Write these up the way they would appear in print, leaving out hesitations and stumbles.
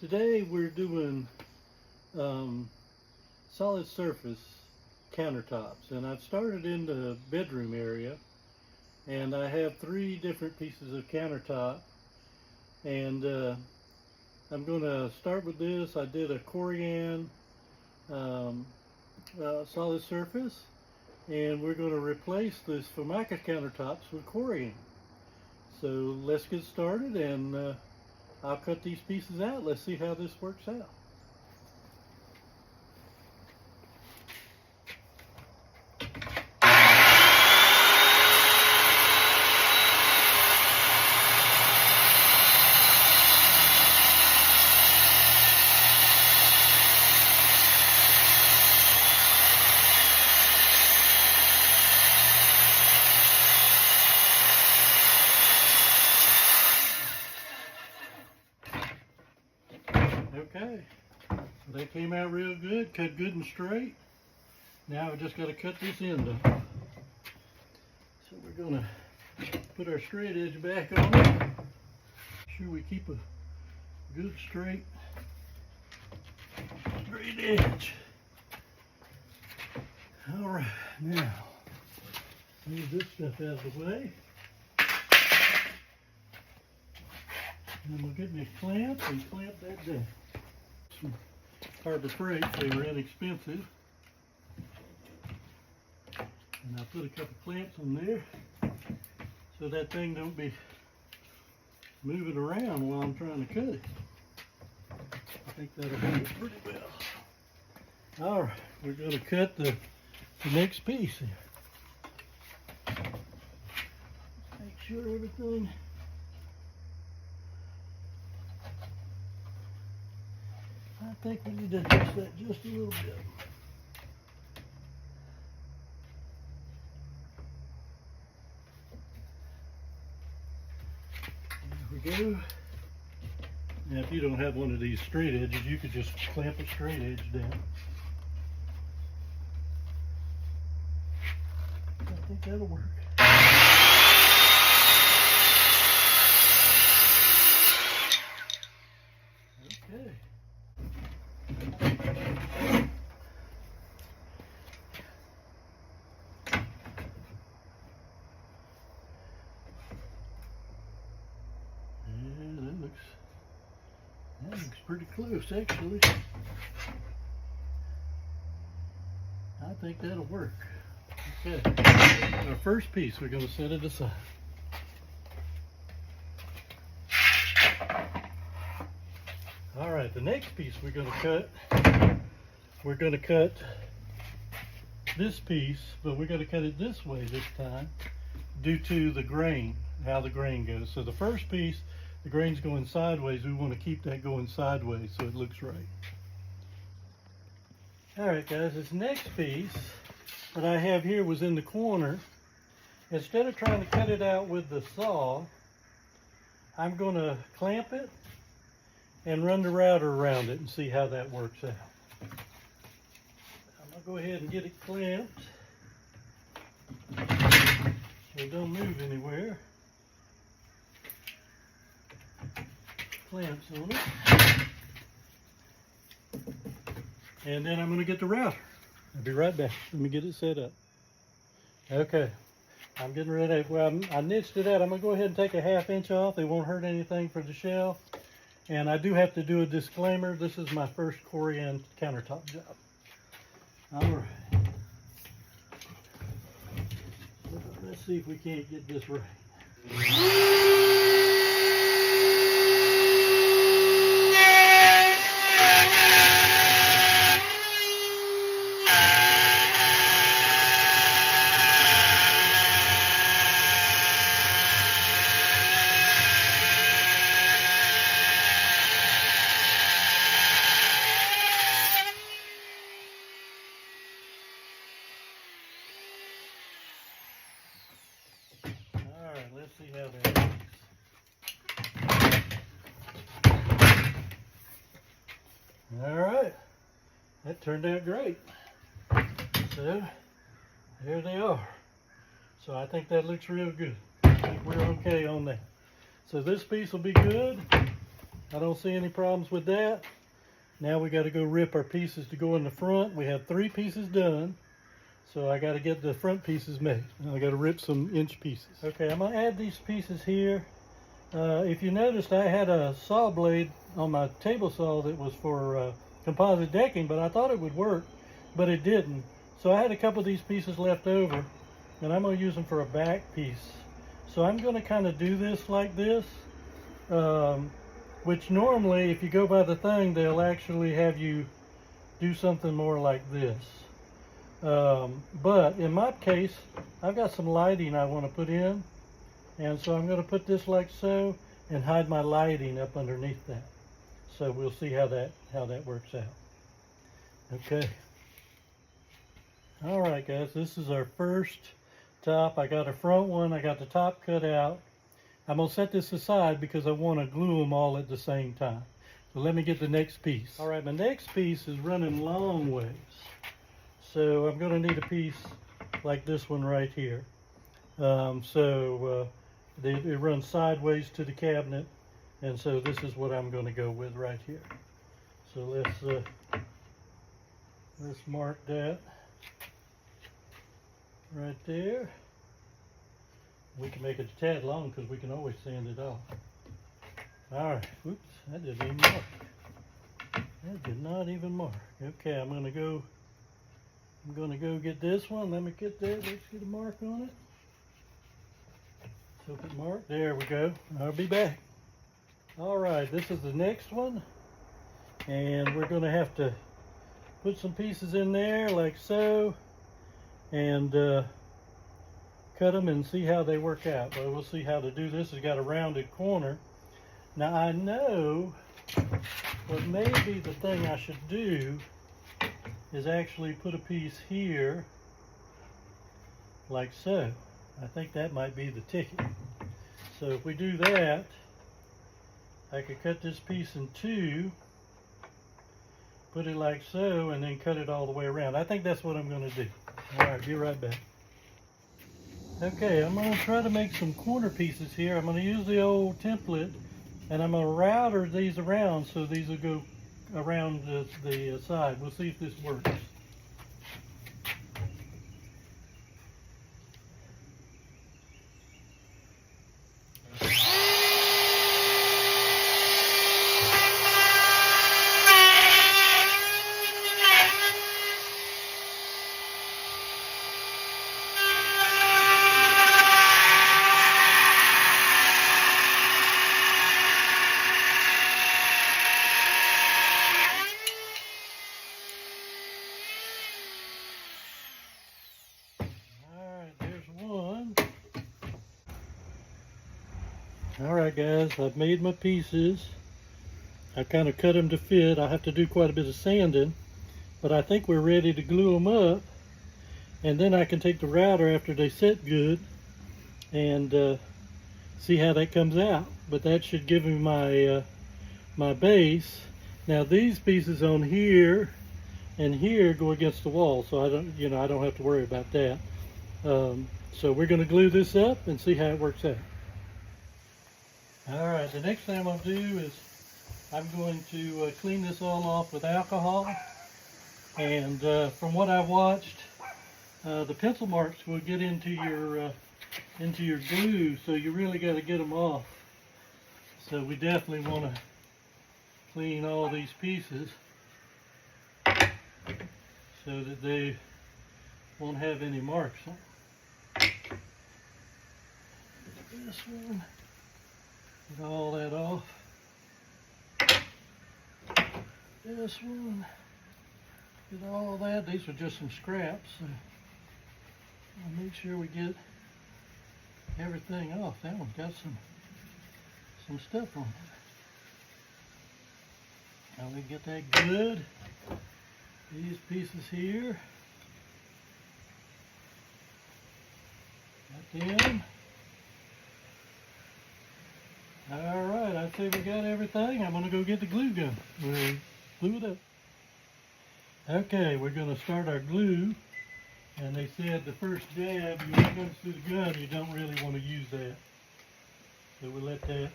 Today we're doing solid surface countertops, and I've started in the bedroom area, and I have 3 different pieces of countertop, and I'm going to start with this. I did a Corian solid surface, and we're going to replace this Formica countertops with Corian. So let's get started, and I'll cut these pieces out. Let's see how this works out. Okay, so they came out real good, cut good and straight. Now we just got to cut this end up. So we're going to put our straight edge back on it. Make sure we keep a good straight edge. All right, now move this stuff out of the way. And we'll get me a clamp and clamp that down. Some Harbor Freight, they were inexpensive. And I put a couple clamps on there so that thing don't be moving around while I'm trying to cut it. I think that'll hold it pretty well. All right, we're going to cut the next piece here. Make sure everything. I think we need to adjust that just a little bit. There we go. Now, if you don't have one of these straight edges, you could just clamp a straight edge down. I think that'll work. Okay. That looks pretty close, actually. I think that'll work. Okay, our first piece, we're going to set it aside. All right, the next piece we're going to cut this piece, but we're going to cut it this way this time due to the grain, how the grain goes. So the first piece, the grain's going sideways. We want to keep that going sideways so it looks right. All right, guys, this next piece that I have here was in the corner. Instead of trying to cut it out with the saw, I'm going to clamp it and run the router around it and see how that works out. I'm going to go ahead and get it clamped so it don't move anywhere. Clamps on it. And then I'm going to get the router. I'll be right back. Let me get it set up. Okay. I'm getting ready. Well, I niched it out. I'm going to go ahead and take a 1/2 inch off. It won't hurt anything for the shelf. And I do have to do a disclaimer. This is my first Corian countertop job. All right. Let's see if we can't get this right. Let's see how that works. All right, that turned out great. So there they are. So I think that looks real good. I think we're okay on that. So this piece will be good. I don't see any problems with that. Now we got to go rip our pieces to go in the front. We have 3 pieces done. So I got to get the front pieces made. I got to rip some inch pieces. Okay, I'm going to add these pieces here. If you noticed, I had a saw blade on my table saw that was for composite decking, but I thought it would work, but it didn't. So I had a couple of these pieces left over, and I'm going to use them for a back piece. So I'm going to kind of do this like this, which normally, if you go by the thing, they'll actually have you do something more like this. But in my case, I've got some lighting I want to put in, and so I'm going to put this like so and hide my lighting up underneath that. So we'll see how that works out. Okay. All right, guys, this is our first top. I got a front one. I got the top cut out. I'm going to set this aside because I want to glue them all at the same time. So let me get the next piece. All right, my next piece is running long ways. So I'm going to need a piece like this one right here. It runs sideways to the cabinet, and so this is what I'm going to go with right here. So let's mark that right there. We can make it a tad long because we can always sand it off. All right. Oops, that didn't even mark. That did not even mark. Okay, I'm going to go get this one. Let me get there. Let's get a mark on it. So put mark. There we go. I'll be back. All right, this is the next one. And we're going to have to put some pieces in there like so. And cut them and see how they work out. But we'll see how to do this. It's got a rounded corner. Now I know what maybe the thing I should do is actually put a piece here like so. I think that might be the ticket. So if we do that, I could cut this piece in 2, put it like so, and then cut it all the way around. I think that's what I'm going to do. All right, be right back. Okay, I'm going to try to make some corner pieces here. I'm going to use the old template, and I'm going to router these around so these will go around the side. We'll see if this works. Alright guys, I've made my pieces. I kind of cut them to fit. I have to do quite a bit of sanding, but I think we're ready to glue them up, and then I can take the router after they set good and see how that comes out. But that should give me my my base. Now these pieces on here and here go against the wall, so I don't have to worry about that. So we're going to glue this up and see how it works out. Alright, the next thing I'm going to do is I'm going to clean this all off with alcohol. And from what I've watched, the pencil marks will get into your glue, so you really got to get them off. So we definitely want to clean all these pieces so that they won't have any marks on them. This one. Get all that off. This one. Get all that. These are just some scraps. So I'll make sure we get everything off. That one's got some stuff on it. Now we get that good. These pieces here. Got them. Alright, I say we got everything. I'm going to go get the glue gun. We'll glue it up. Okay, we're going to start our glue. And they said the first jab, when it comes to the gun, you don't really want to use that. So we'll let that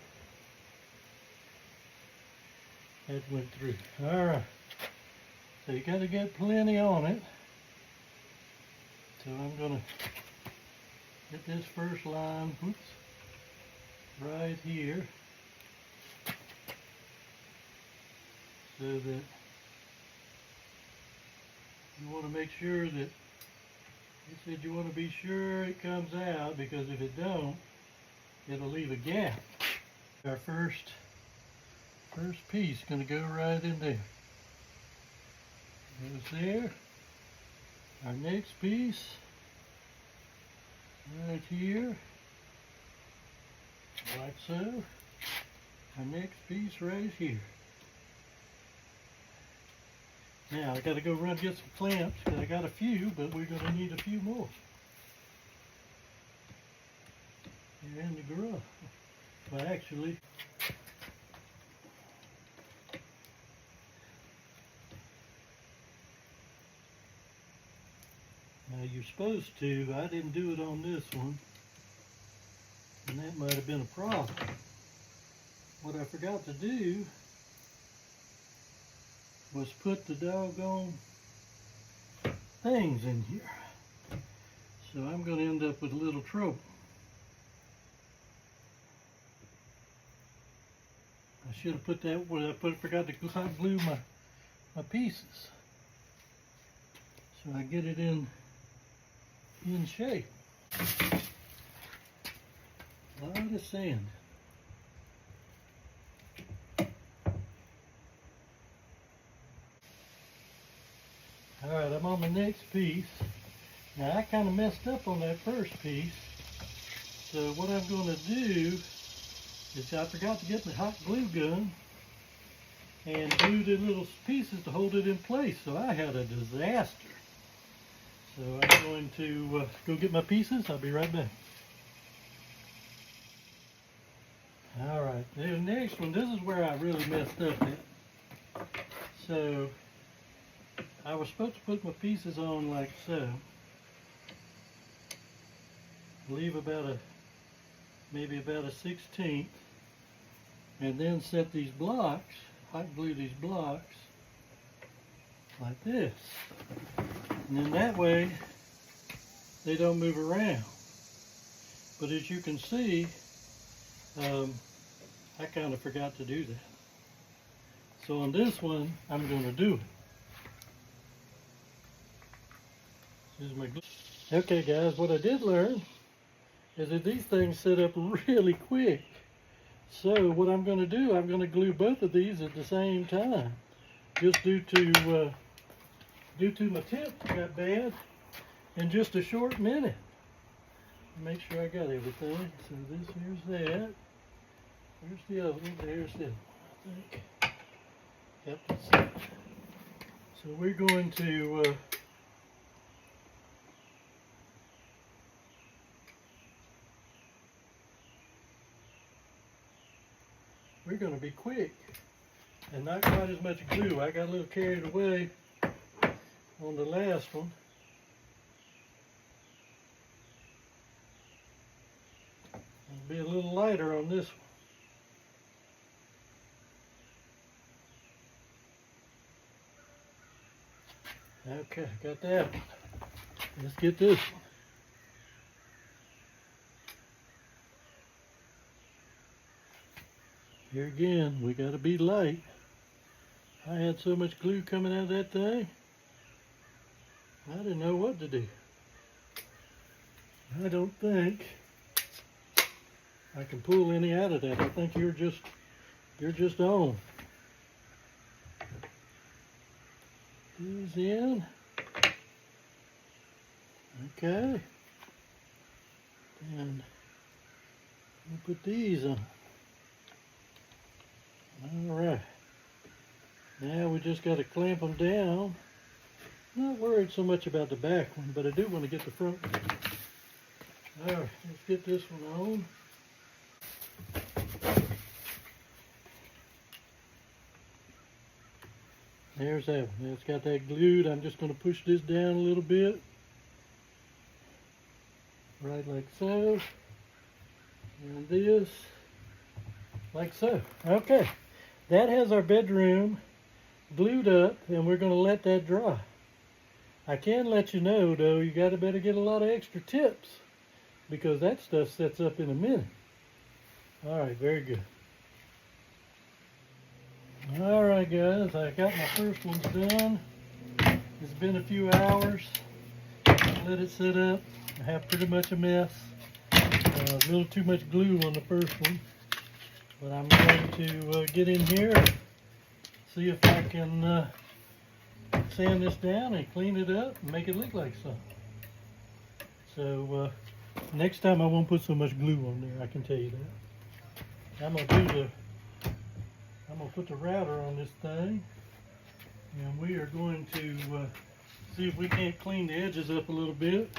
That went through. All right. So you got to get plenty on it. So I'm going to get this first line, whoops, right here. So that you want to make sure that, you said you want to be sure it comes out, because if it don't, it'll leave a gap. Our first piece going to go right in there. Goes there. Our next piece right here, like so. Our next piece right here. Now I got to go run get some clamps, because I got a few, but we're going to need a few more. They're in the garage. Well, actually, now you're supposed to, I didn't do it on this one, and that might have been a problem. What I forgot to do was put the doggone things in here. So I'm going to end up with a little trouble. I should have put that where I forgot to glue my pieces. So I get it in shape. A lot of sand. Alright, I'm on the next piece. Now I kind of messed up on that first piece. So what I'm going to do is I forgot to get the hot glue gun and glue the little pieces to hold it in place. So I had a disaster. So I'm going to go get my pieces. I'll be right back. Alright, the next one, this is where I really messed up at. So I was supposed to put my pieces on like so. Leave about maybe about a 1/16, and then set these blocks, hot glue these blocks like this. And then that way they don't move around. But as you can see, I kind of forgot to do that. So on this one, I'm going to do it. This is my glue. Okay guys, what I did learn is that these things set up really quick. So what I'm going to do, I'm going to glue both of these at the same time. Just due to my tip got bad in just a short minute. Make sure I got everything. So this, here's that. Here's the other one. There's the other one, I think. Yep, that's it. So we're going to be quick and not quite as much glue. I got a little carried away on the last one. It'll be a little lighter on this one. Okay, got that one. Let's get this one. Here again, we got to be light. I had so much glue coming out of that thing, I didn't know what to do. I don't think I can pull any out of that. I think you're just on. These in. Okay. And we'll put these on. Alright, now we just got to clamp them down. Not worried so much about the back one, but I do want to get the front one. Alright, let's get this one on. There's that one. It's got that glued. I'm just going to push this down a little bit. Right like so. And this like so. Okay. that has our bedroom glued up, and we're going to let that dry. I can let you know though, you got to better get a lot of extra tips because that stuff sets up in a minute. All right, very good. All right, guys, I got my first ones done. It's been a few hours. Let it sit up. I have pretty much a mess. A little too much glue on the first one, but I'm going to get in here and see if I can sand this down and clean it up and make it look like something. So next time I won't put so much glue on there, I can tell you that. I'm gonna put the router on this thing, and we are going to see if we can't clean the edges up a little bit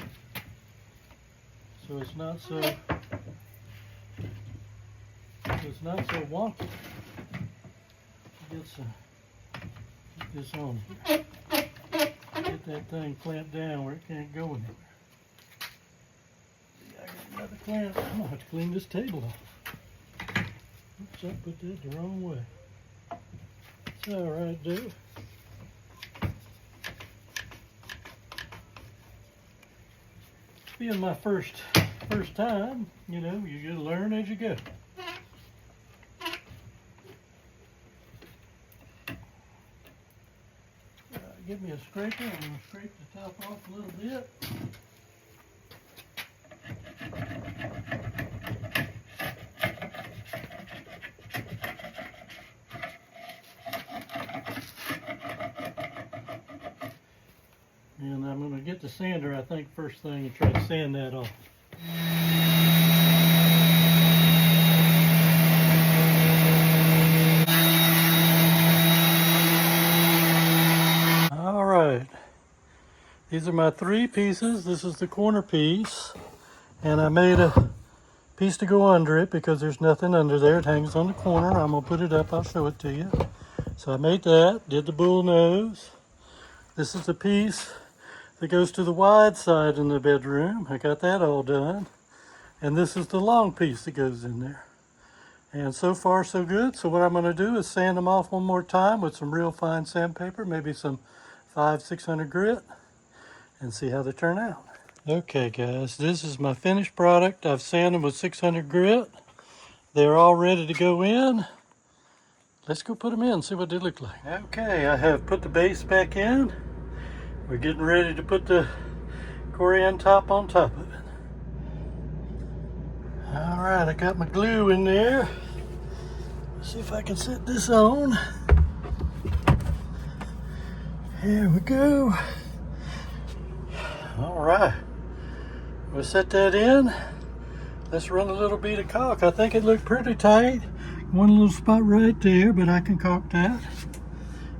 so it's not so wonky. Get this on here. Get that thing clamped down where it can't go anywhere. See, I got another clamp. I'm gonna have to clean this table off. Oops, I put that the wrong way. It's all right, dude. Being my first time, you know, you gotta learn as you go. Give me a scraper. I'm going to scrape the top off a little bit. And I'm going to get the sander, I think, first thing and try to sand that off. These are my 3 pieces. This is the corner piece, and I made a piece to go under it because there's nothing under there. It hangs on the corner. I'm gonna put it up. I'll show it to you. So I made that, did the bull nose. This is the piece that goes to the wide side in the bedroom. I got that all done. And this is the long piece that goes in there. And so far so good. So what I'm gonna do is sand them off one more time with some real fine sandpaper, maybe some 500-600 grit, and see how they turn out. Okay guys, this is my finished product. I've sanded them with 600 grit. They're all ready to go in. Let's go put them in and see what they look like. Okay, I have put the base back in. We're getting ready to put the Corian top on top of it. All right, I got my glue in there. Let's see if I can set this on. Here we go. All right, we'll set that in. Let's run a little bead of caulk. I think it looked pretty tight. One little spot right there, but I can caulk that.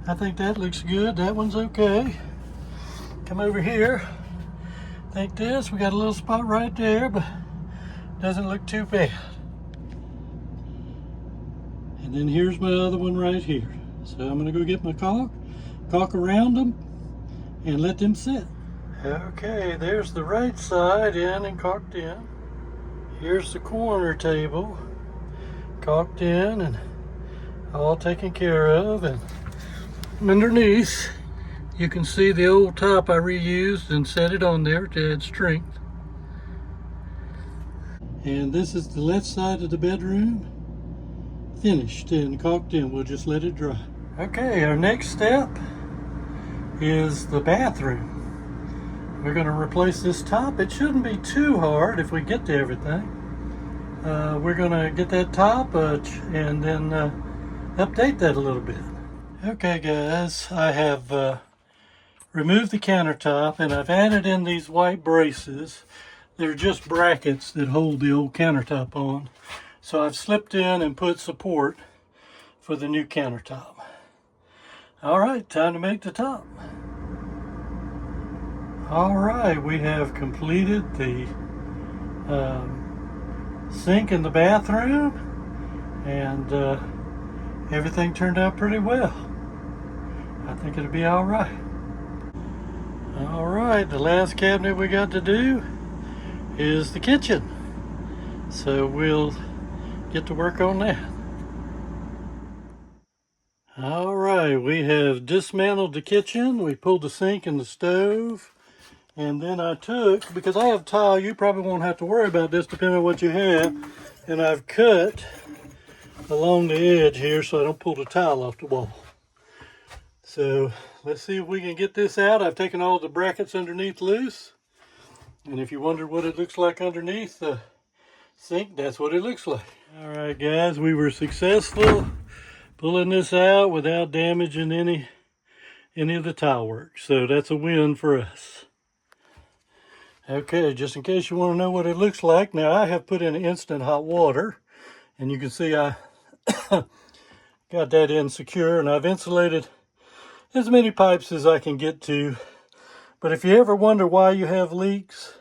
I think that looks good. That one's okay. Come over here. Think this, we got a little spot right there, but doesn't look too bad. And then here's my other one right here. So I'm gonna go get my caulk around them, and let them sit. Okay, there's the right side in and caulked in. Here's the corner table, caulked in and all taken care of. And underneath, you can see the old top I reused and set it on there to add strength. And this is the left side of the bedroom, finished and caulked in. We'll just let it dry. Okay, our next step is the bathroom. We're going to replace this top. It shouldn't be too hard if we get to everything. We're going to get that top and then update that a little bit. Okay guys, I have removed the countertop and I've added in these white braces. They're just brackets that hold the old countertop on. So I've slipped in and put support for the new countertop. All right, time to make the top. All right, we have completed the sink in the bathroom, and everything turned out pretty well. I think it'll be all right. All right, the last cabinet we got to do is the kitchen. So we'll get to work on that. All right, we have dismantled the kitchen. We pulled the sink and the stove. And then I took, because I have tile, you probably won't have to worry about this depending on what you have. And I've cut along the edge here so I don't pull the tile off the wall. So let's see if we can get this out. I've taken all the brackets underneath loose. And if you wondered what it looks like underneath the sink, that's what it looks like. All right, guys, we were successful pulling this out without damaging any of the tile work. So that's a win for us. Okay, just in case you want to know what it looks like, now I have put in instant hot water, and you can see I got that in secure, and I've insulated as many pipes as I can get to. But if you ever wonder why you have leaks,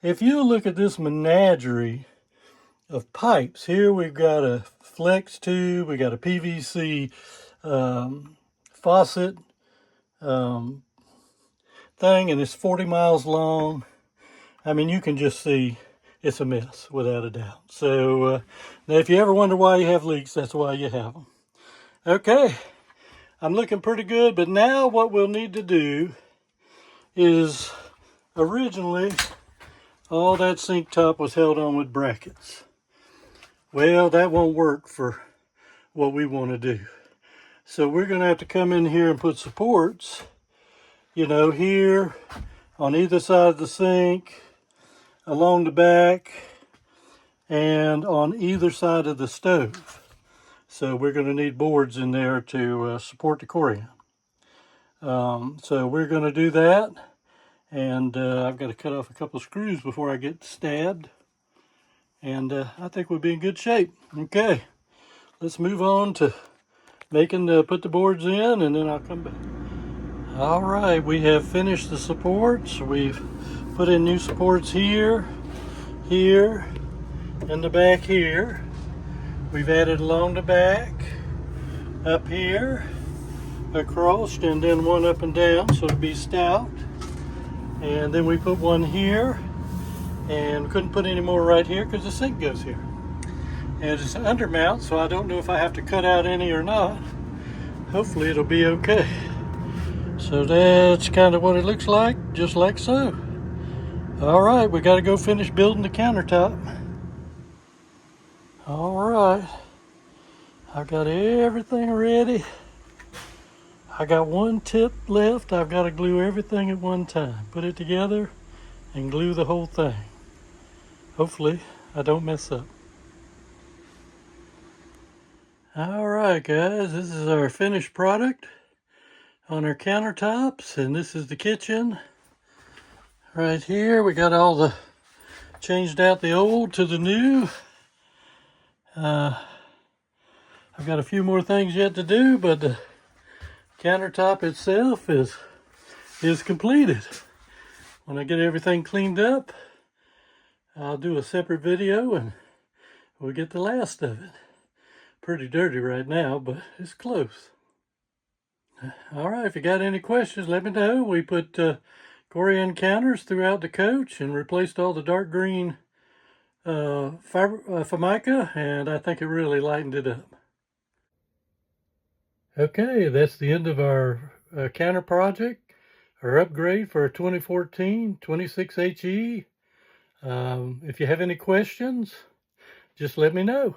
if you look at this menagerie of pipes, here we've got a flex tube, we got a PVC faucet thing, and it's 40 miles long. I mean, you can just see it's a mess, without a doubt. So now if you ever wonder why you have leaks, that's why you have them. Okay, I'm looking pretty good, but now what we'll need to do is, originally all that sink top was held on with brackets. Well, that won't work for what we want to do. So we're going to have to come in here and put supports, you know, here on either side of the sink, along the back, and on either side of the stove. So we're going to need boards in there to support the Corian. So we're going to do that. And I've got to cut off a couple of screws before I get stabbed. And I think we'll be in good shape. Okay, let's move on to put the boards in, and then I'll come back. All right, we have finished the supports. We've put in new supports here, here, and the back here. We've added along the back, up here, across, and then one up and down, so it'll be stout. And then we put one here, and couldn't put any more right here because the sink goes here. And it's an undermount, so I don't know if I have to cut out any or not. Hopefully it'll be okay. So that's kind of what it looks like, just like so. All right, we got to go finish building the countertop. All right, I got everything ready. I got one tip left. I've got to glue everything at one time. Put it together and glue the whole thing. Hopefully I don't mess up. All right, guys, this is our finished product on our countertops, and this is the kitchen. Right here, we got changed out the old to the new. I've got a few more things yet to do, but the countertop itself is completed. When I get everything cleaned up, I'll do a separate video and we'll get the last of it. Pretty dirty right now, but it's close. All right, if you got any questions, let me know. We put Corian counters throughout the coach and replaced all the dark green Formica, and I think it really lightened it up. Okay, that's the end of our counter project, our upgrade for our 2014 26HE. If you have any questions, just let me know.